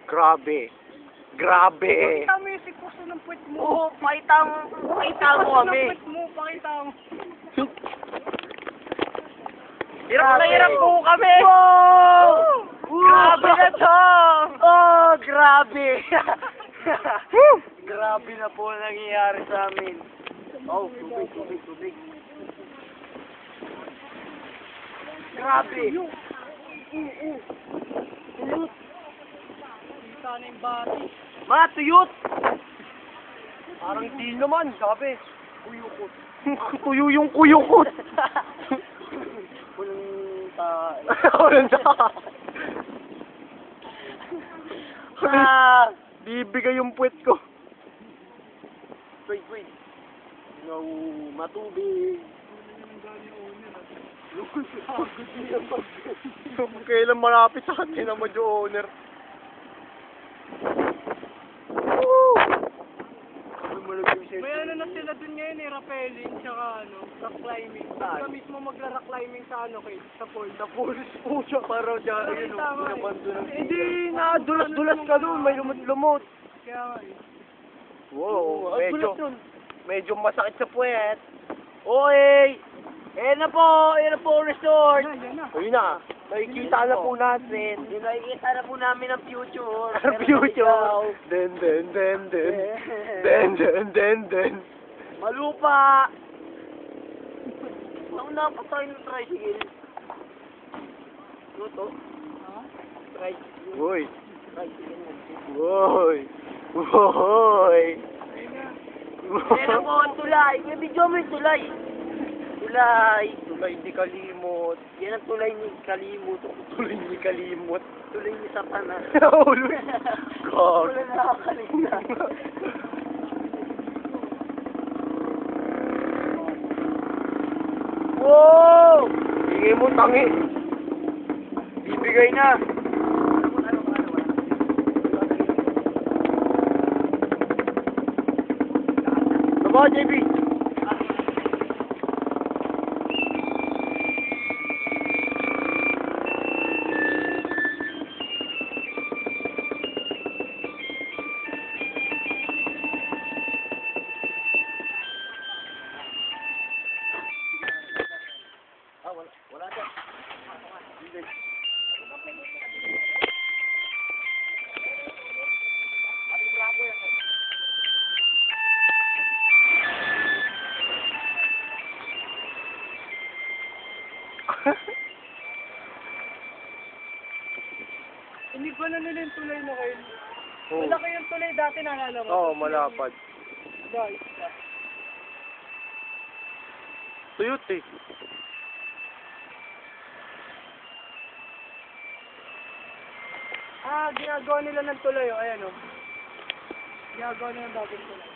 Grabe. Grabe. Pakita mo yung sikuso ng puwet mo. Oo, pakita mo kami. Pakita mo. Hirap na hirap po kami. Wow! Grabe na to. Oh, grabe. Grabe na po ang nangyayari sa amin. Oh, tubig. Grabe. Kita na yung bati. Mga tuyot. Parang di naman, sabi. Kuyukot. Tuyo yung kuyukot. Walang Walang bibigay yung puwet ko. Wait. No, matubig. Kailan malapit sa atin ang Madyo owner. Woo! May ano na sila dun ngayon rappelling, tsaka rock climbing. Sila mismo magla-rock climbing sa sa pool. Sa pool, puso, parang dyan, ayun, Tama eh. naman doon. Hindi, dulas ka doon, may lumot-lumot. Kaya nga eh. Wow, medyo masakit sa puwet. Oy! Ayan na po resort. Yan na. Ayun na, nakikita na po natin. Nakikita na po namin ang future. Our future. Den. Malupa. Ang dapat tayo ng tricycle. Luto. Tricycle. Uy. Tricycle. Woy. Yan ang po ang tulay. May video mo yung tulay. Tulay. Tulay ni Kalimot. Yan ang tulay ni Kalimut. Tulay ni Kalimot. Tulay ni Satanas. Uloy. God. Wala na nakakaligta. Wow! Hingin mo tangi. Bibigay na. Tama, JB. Wala dyan. Hindi ba na nila yung tulay na kayo? Oh. Malaki yung tulay dati, naalala mo? Oo, malapad. Guys. Tuyot eh. Ginagawa nila ng tulay, ayan o. Ginagawa nila ng bagong tulay.